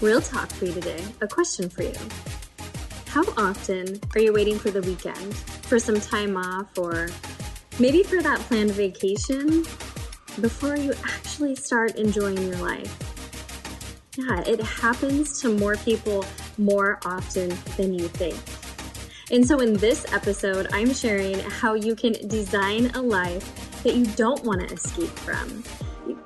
Real talk for you today. A question for you. How often are you waiting for the weekend, for some time off, or maybe for that planned vacation before you actually start enjoying your life? Yeah, it happens to more people more often than you think. And so in this episode, I'm sharing how you can design a life that you don't want to escape from.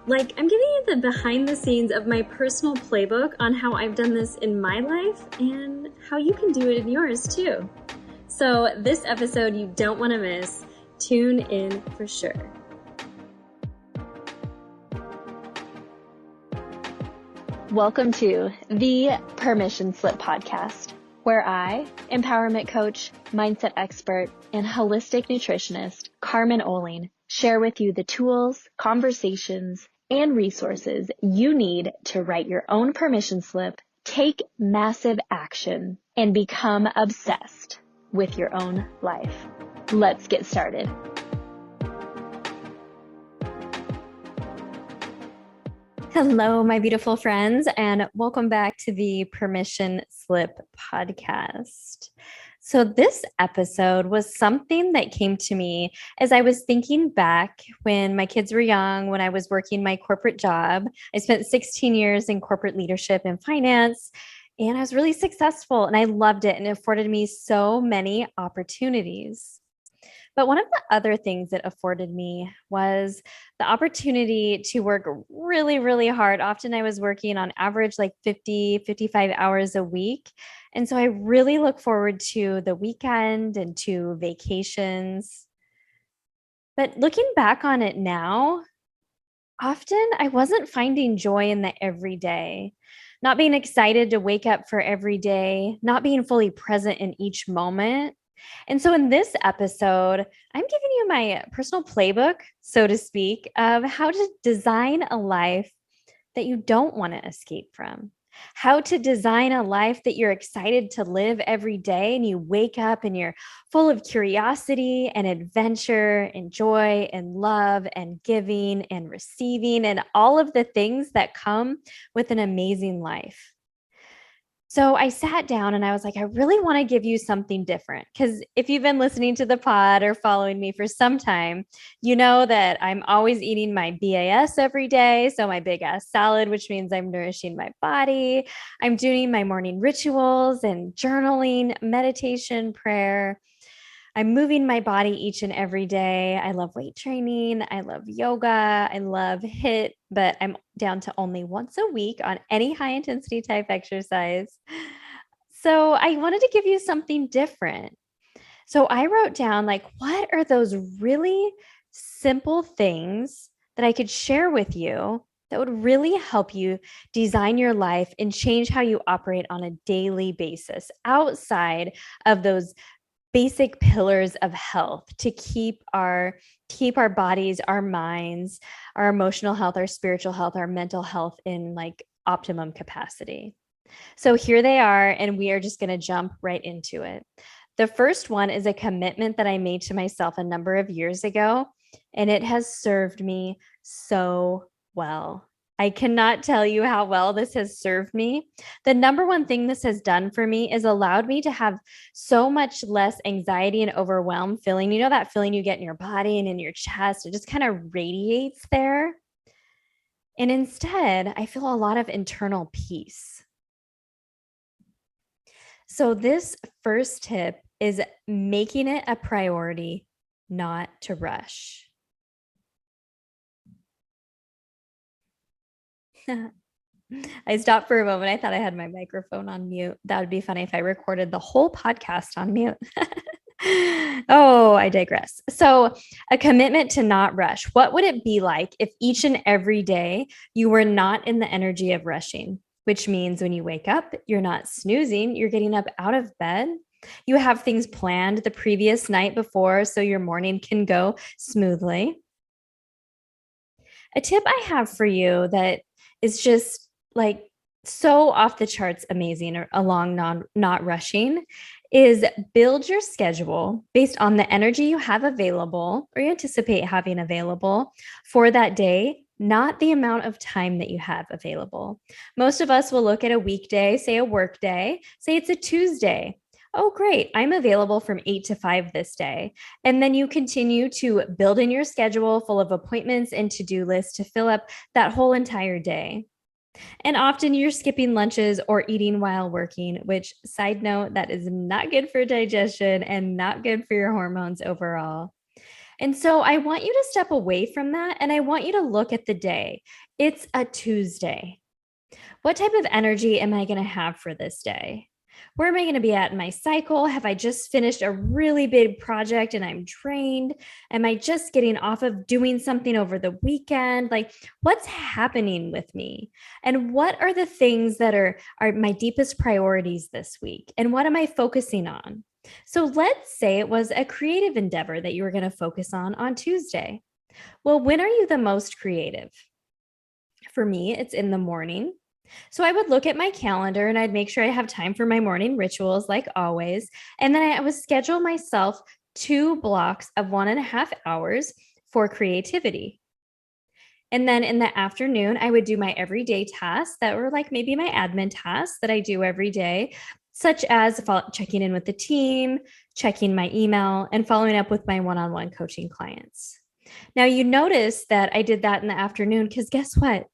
Like, I'm giving you the behind the scenes of my personal playbook on how I've done this in my life and how you can do it in yours too. So this episode you don't want to miss. Tune in for sure. Welcome to the Permission Slip podcast, where I, empowerment coach, mindset expert, and holistic nutritionist Carmen Oling, share with you the tools, conversations, and resources you need to write your own permission slip, take massive action, and become obsessed with your own life. Let's get started. Hello, my beautiful friends, and welcome back to the Permission Slip podcast. So this episode was something that came to me as I was thinking back when my kids were young, when I was working my corporate job. I spent 16 years in corporate leadership and finance, and I was really successful, and I loved it, and it afforded me so many opportunities. But one of the other things that afforded me was the opportunity to work really, really hard. Often I was working on average like 50, 55 hours a week. And so I really look forward to the weekend and to vacations. But looking back on it now, often I wasn't finding joy in the everyday, not being excited to wake up for every day, not being fully present in each moment. And so in this episode, I'm giving you my personal playbook, so to speak, of how to design a life that you don't want to escape from. How to design a life that you're excited to live every day and you wake up and you're full of curiosity and adventure and joy and love and giving and receiving and all of the things that come with an amazing life. So I sat down and I was like, I really want to give you something different. Because if you've been listening to the pod or following me for some time, you know that I'm always eating my BAS every day. So my big ass salad, which means I'm nourishing my body. I'm doing my morning rituals and journaling, meditation, prayer. I'm moving my body each and every day. I love weight training. I love yoga. I love HIIT, but I'm down to only once a week on any high intensity type exercise. So I wanted to give you something different. So I wrote down like, what are those really simple things that I could share with you that would really help you design your life and change how you operate on a daily basis outside of those basic pillars of health to keep our bodies, our minds, our emotional health, our spiritual health, our mental health in like optimum capacity. So here they are, and we are just going to jump right into it. The first one is a commitment that I made to myself a number of years ago, and it has served me so well. I cannot tell you how well this has served me. The number one thing this has done for me is allowed me to have so much less anxiety and overwhelm feeling. You know that feeling you get in your body and in your chest? It just kind of radiates there. And instead, I feel a lot of internal peace. So this first tip is making it a priority not to rush. I stopped for a moment. I thought I had my microphone on mute. That would be funny if I recorded the whole podcast on mute. Oh, I digress. So, a commitment to not rush. What would it be like if each and every day you were not in the energy of rushing? Which means when you wake up, you're not snoozing, you're getting up out of bed. You have things planned the previous night before so your morning can go smoothly. A tip I have for you that is just like so off the charts amazing or along not rushing is build your schedule based on the energy you have available or you anticipate having available for that day, not the amount of time that you have available. Most of us will look at a weekday, say a work day, say it's a Tuesday. Oh, great. I'm available from 8 to 5 this day. And then you continue to build in your schedule full of appointments and to-do lists to fill up that whole entire day. And often you're skipping lunches or eating while working, which, side note, that is not good for digestion and not good for your hormones overall. And so I want you to step away from that and I want you to look at the day. It's a Tuesday. What type of energy am I going to have for this day? Where am I going to be at in my cycle? Have I just finished a really big project and I'm drained? Am I just getting off of doing something over the weekend? Like, what's happening with me? And what are the things that are my deepest priorities this week? And what am I focusing on? So let's say it was a creative endeavor that you were going to focus on Tuesday. Well, when are you the most creative? For me, it's in the morning. So I would look at my calendar and I'd make sure I have time for my morning rituals, like always. And then I would schedule myself 2 blocks of 1.5 hours for creativity. And then in the afternoon, I would do my everyday tasks that were like maybe my admin tasks that I do every day, such as checking in with the team, checking my email, and following up with my one-on-one coaching clients. Now, you notice that I did that in the afternoon because guess what?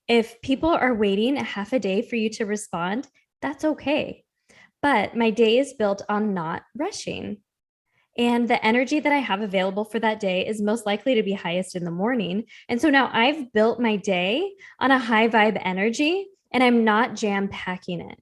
If people are waiting a half a day for you to respond, that's okay. But my day is built on not rushing. And the energy that I have available for that day is most likely to be highest in the morning. And so now I've built my day on a high vibe energy and I'm not jam packing it.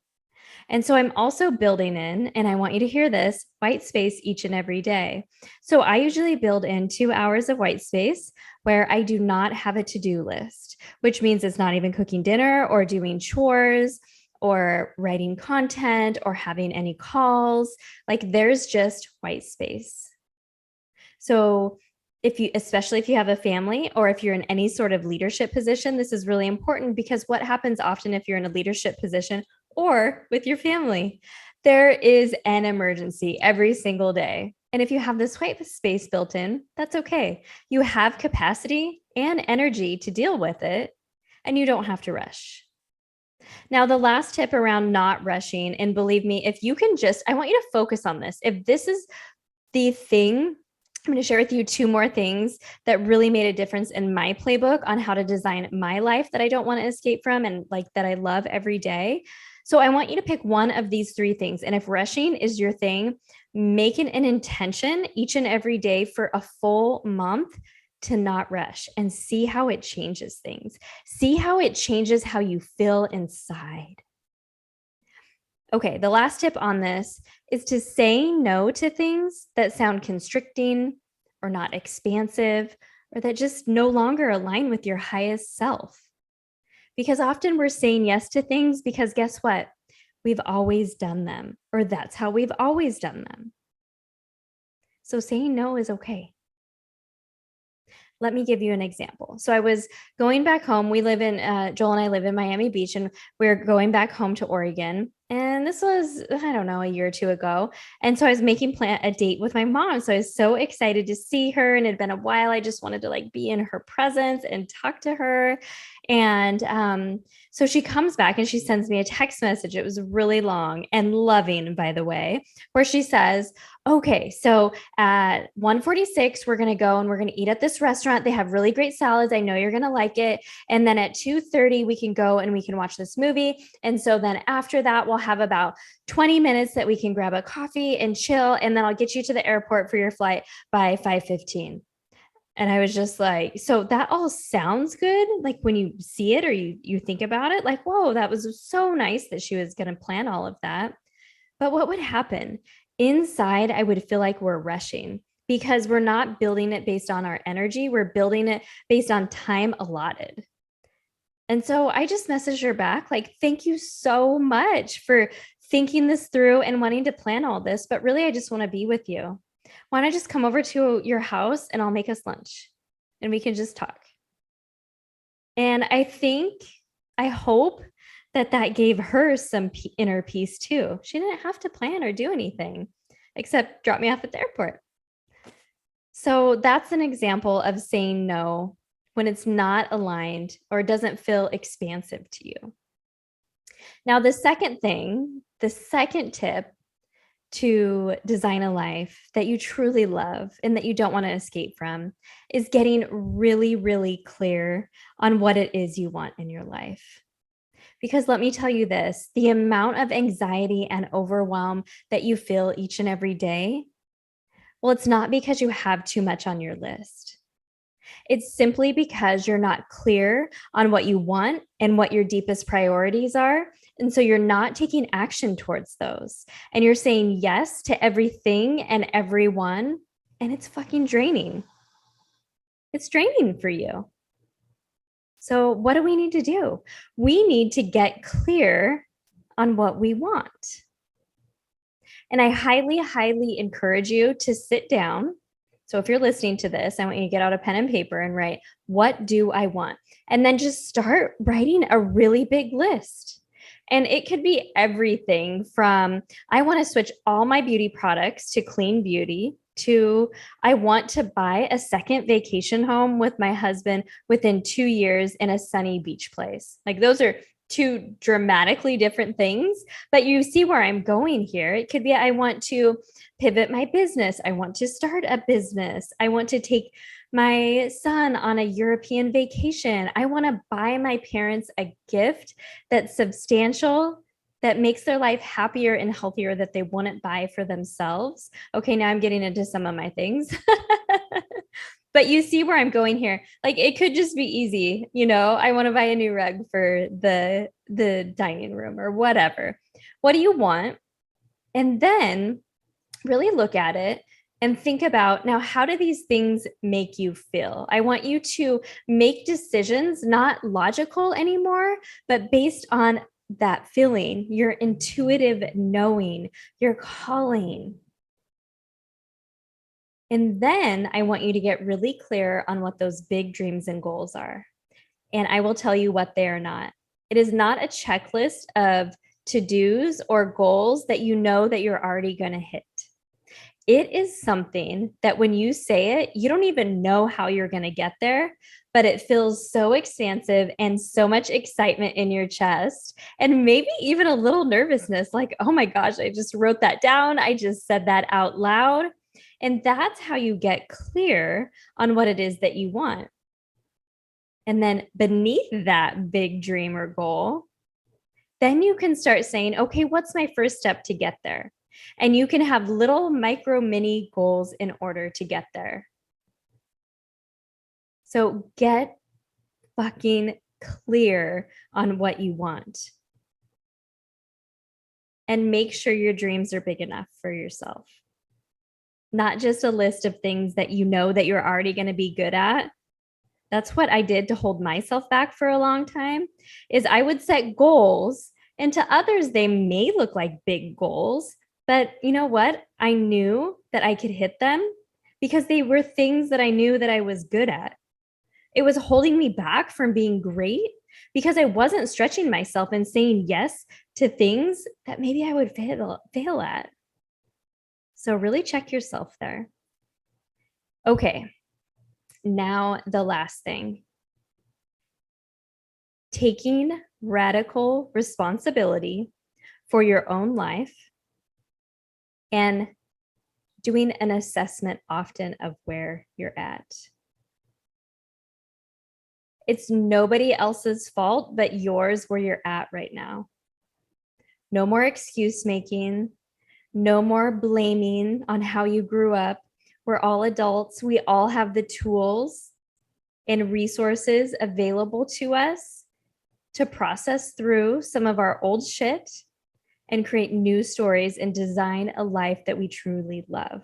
And so I'm also building in, and I want you to hear this, white space each and every day. So I usually build in 2 hours of white space where I do not have a to-do list, which means it's not even cooking dinner or doing chores or writing content or having any calls. Like there's just white space. So especially if you have a family or if you're in any sort of leadership position, this is really important because what happens often if you're in a leadership position or with your family, there is an emergency every single day. And if you have this white space built in, that's okay. You have capacity and energy to deal with it, and you don't have to rush. Now, the last tip around not rushing, and believe me, if you can I want you to focus on this. If this is the thing, I'm going to share with you 2 more things that really made a difference in my playbook on how to design my life that I don't want to escape from and like that I love every day. So I want you to pick one of these 3 things. And if rushing is your thing, make it an intention each and every day for a full month to not rush and see how it changes things. See how it changes how you feel inside. Okay, the last tip on this is to say no to things that sound constricting or not expansive or that just no longer align with your highest self. Because often we're saying yes to things because guess what? We've always done them, or that's how we've always done them. So saying no is okay. Let me give you an example. So I was going back home. We live in, Joel and I live in Miami Beach, and we're going back home to Oregon. And this was, I don't know, a year or 2 ago. And so I was making a date with my mom. So I was so excited to see her. And it had been a while. I just wanted to like be in her presence and talk to her. And so she comes back and she sends me a text message. It was really long and loving, by the way, where she says, okay, so at 1:46, we're going to go and we're going to eat at this restaurant. They have really great salads. I know you're going to like it. And then at 2:30, we can go and we can watch this movie. And so then after that, we'll have about 20 minutes that we can grab a coffee and chill. And then I'll get you to the airport for your flight by 5:15. And I was just like, so that all sounds good. Like when you see it or you think about it, like, whoa, that was so nice that she was going to plan all of that. But what would happen? Inside, I would feel like we're rushing because we're not building it based on our energy. We're building it based on time allotted. And so I just messaged her back, like, thank you so much for thinking this through and wanting to plan all this. But really, I just want to be with you. Why don't I just come over to your house and I'll make us lunch and we can just talk? And I hope that gave her some inner peace too. She didn't have to plan or do anything except drop me off at the airport. So that's an example of saying no when it's not aligned or doesn't feel expansive to you. Now, the second tip to design a life that you truly love and that you don't want to escape from is getting really, really clear on what it is you want in your life. Because let me tell you this, the amount of anxiety and overwhelm that you feel each and every day, well, it's not because you have too much on your list. It's simply because you're not clear on what you want and what your deepest priorities are. And so you're not taking action towards those. And you're saying yes to everything and everyone. And it's fucking draining. It's draining for you. So, what do we need to do? We need to get clear on what we want. And I highly, highly encourage you to sit down. So if you're listening to this, I want you to get out a pen and paper and write, what do I want? And then just start writing a really big list. And it could be everything from, I want to switch all my beauty products to clean beauty, to I want to buy a second vacation home with my husband within 2 years in a sunny beach place. Like those are two dramatically different things, but you see where I'm going here. It could be, I want to pivot my business. I want to start a business. I want to take my son on a European vacation. I want to buy my parents a gift that's substantial, that makes their life happier and healthier, that they wouldn't buy for themselves. Okay, now I'm getting into some of my things. But you see where I'm going here. Like it could just be easy, I want to buy a new rug for the dining room or whatever. What do you want? And then really look at it and think about, now, how do these things make you feel? I want you to make decisions not logical anymore, but based on that feeling, your intuitive knowing, your calling. And then I want you to get really clear on what those big dreams and goals are. And I will tell you what they are not. It is not a checklist of to-dos or goals that you know that you're already going to hit. It is something that when you say it, you don't even know how you're going to get there, but it feels so expansive and so much excitement in your chest, and maybe even a little nervousness, like, oh my gosh, I just wrote that down. I just said that out loud. And that's how you get clear on what it is that you want. And then beneath that big dream or goal, then you can start saying, okay, what's my first step to get there? And you can have little micro mini goals in order to get there. So get fucking clear on what you want. And make sure your dreams are big enough for yourself. Not just a list of things that you know that you're already going to be good at. That's what I did to hold myself back for a long time, is I would set goals, and to others, they may look like big goals, but you know what? I knew that I could hit them because they were things that I knew that I was good at. It was holding me back from being great because I wasn't stretching myself and saying yes to things that maybe I would fail at. So really check yourself there. Okay, now the last thing. Taking radical responsibility for your own life and doing an assessment often of where you're at. It's nobody else's fault but yours where you're at right now. No more excuse making. No more blaming on how you grew up. We're all adults. We all have the tools and resources available to us to process through some of our old shit and create new stories and design a life that we truly love.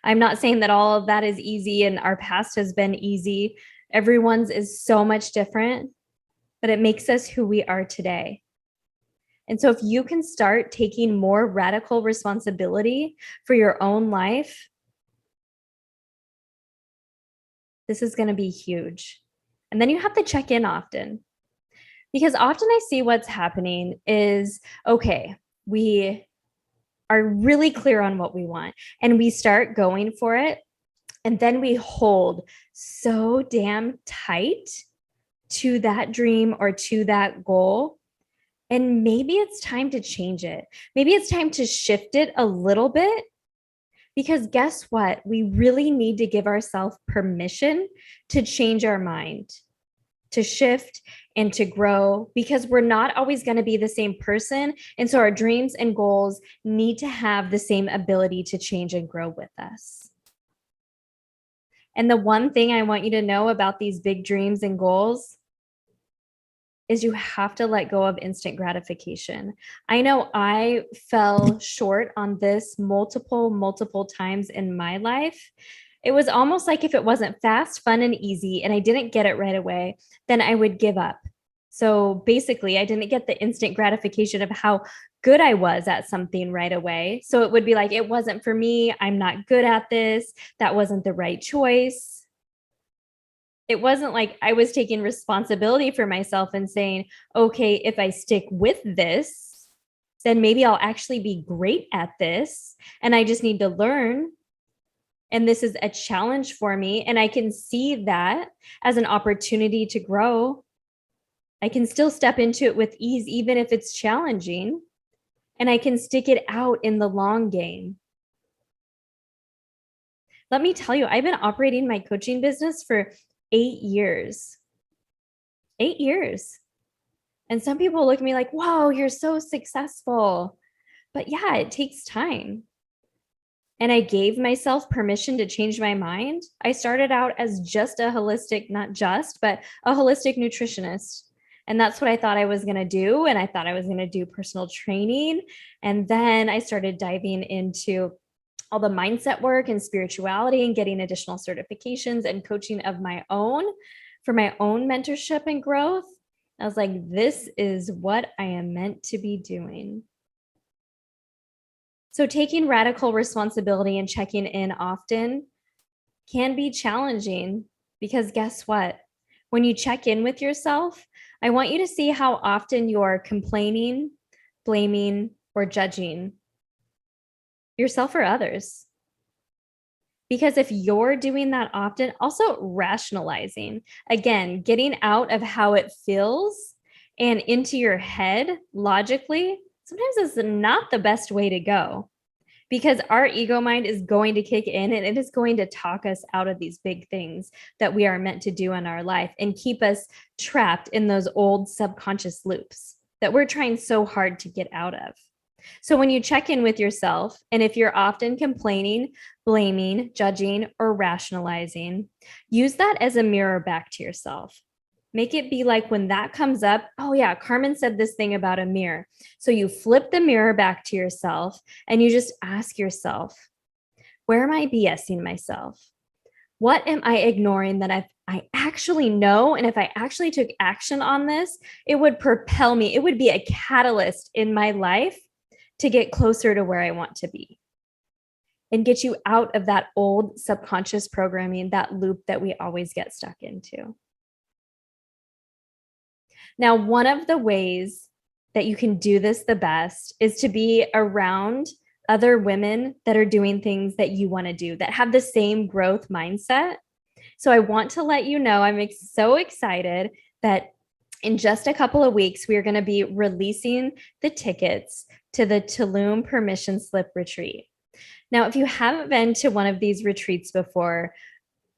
I'm not saying that all of that is easy and our past has been easy. Everyone's is so much different, but it makes us who we are today. And so if you can start taking more radical responsibility for your own life, this is going to be huge. And then you have to check in often, because often I see what's happening is, okay, we are really clear on what we want and we start going for it. And then we hold so damn tight to that dream or to that goal. And maybe it's time to change it. Maybe it's time to shift it a little bit. Because guess what? We really need to give ourselves permission to change our mind, to shift and to grow, because we're not always going to be the same person. And so our dreams and goals need to have the same ability to change and grow with us. And the one thing I want you to know about these big dreams and goals is you have to let go of instant gratification. I know I fell short on this multiple times in my life. It was almost like if it wasn't fast, fun, and easy, and I didn't get it right away, then I would give up. So basically, I didn't get the instant gratification of how good I was at something right away. So it would be like, it wasn't for me. I'm not good at this. That wasn't the right choice. It wasn't like I was taking responsibility for myself and saying, okay, if I stick with this, then maybe I'll actually be great at this. And I just need to learn. And this is a challenge for me. And I can see that as an opportunity to grow. I can still step into it with ease, even if it's challenging. And I can stick it out in the long game. Let me tell you, I've been operating my coaching business for 8 years. 8 years. And some people look at me like, whoa, you're so successful. But yeah, it takes time. And I gave myself permission to change my mind. I started out as just a holistic, not just, but a holistic nutritionist. And that's what I thought I was going to do. And I thought I was going to do personal training. And then I started diving into all the mindset work and spirituality and getting additional certifications and coaching of my own for my own mentorship and growth. I was like, this is what I am meant to be doing. So taking radical responsibility and checking in often can be challenging, because guess what? When you check in with yourself, I want you to see how often you're complaining, blaming, or judging yourself or others. Because if you're doing that often, also rationalizing, again, getting out of how it feels and into your head logically, sometimes is not the best way to go, because our ego mind is going to kick in and it is going to talk us out of these big things that we are meant to do in our life and keep us trapped in those old subconscious loops that we're trying so hard to get out of. So when you check in with yourself, and if you're often complaining, blaming, judging, or rationalizing, use that as a mirror back to yourself. Make it be like when that comes up, oh yeah, Carmen said this thing about a mirror. So you flip the mirror back to yourself and you just ask yourself, where am I BSing myself? What am I ignoring that I actually know? And if I actually took action on this, it would propel me. It would be a catalyst in my life to get closer to where I want to be and get you out of that old subconscious programming, that loop that we always get stuck into. Now, one of the ways that you can do this the best is to be around other women that are doing things that you want to do, that have the same growth mindset. So I want to let you know, I'm so excited that in just a couple of weeks, we are going to be releasing the tickets to the Tulum Permission Slip Retreat. Now, if you haven't been to one of these retreats before,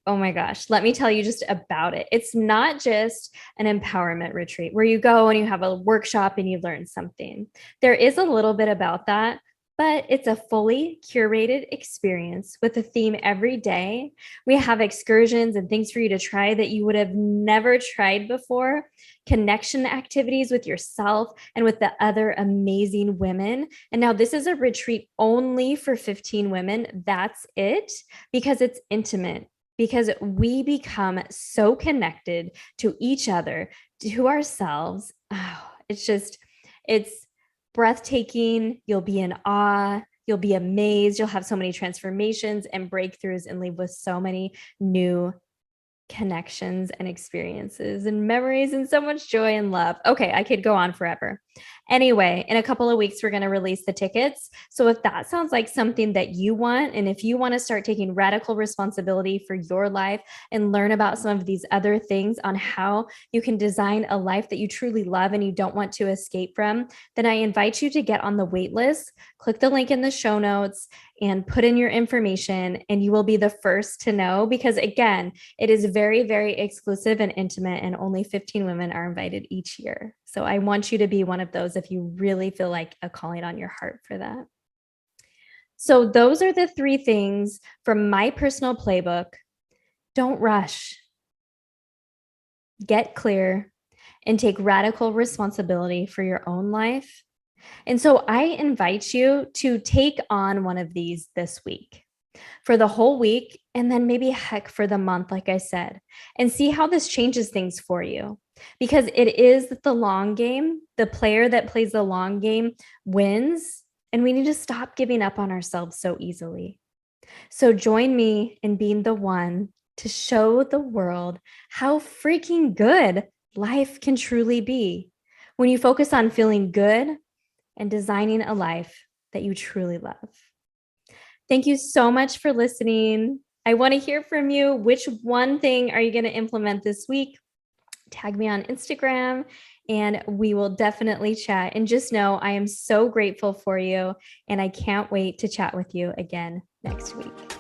oh my gosh, let me tell you just about it. It's not just an empowerment retreat where you go and you have a workshop and you learn something. There is a little bit about that, but it's a fully curated experience with a theme every day. We have excursions and things for you to try that you would have never tried before, connection activities with yourself and with the other amazing women. And now this is a retreat only for 15 women. That's it, because it's intimate, because we become so connected to each other, to ourselves. Oh, it's breathtaking. You'll be in awe. You'll be amazed. You'll have so many transformations and breakthroughs and leave with so many new connections and experiences and memories and so much joy and love. Okay, I could go on forever. Anyway, in a couple of weeks, we're going to release the tickets. So if that sounds like something that you want, and if you want to start taking radical responsibility for your life and learn about some of these other things on how you can design a life that you truly love and you don't want to escape from, then I invite you to get on the wait list. Click the link in the show notes and put in your information, and you will be the first to know, because again, it is very, very exclusive and intimate, and only 15 women are invited each year. So I want you to be one of those if you really feel like a calling on your heart for that. So those are the 3 things from my personal playbook. Don't rush. Get clear and take radical responsibility for your own life. And so I invite you to take on one of these this week for the whole week, and then maybe heck for the month, like I said, and see how this changes things for you. Because it is the long game. The player that plays the long game wins, and we need to stop giving up on ourselves so easily. So join me in being the one to show the world how freaking good life can truly be when you focus on feeling good and designing a life that you truly love. Thank you so much for listening. I want to hear from you. Which one thing are you going to implement this week? Tag me on Instagram and we will definitely chat. And just know I am so grateful for you, and I can't wait to chat with you again next week.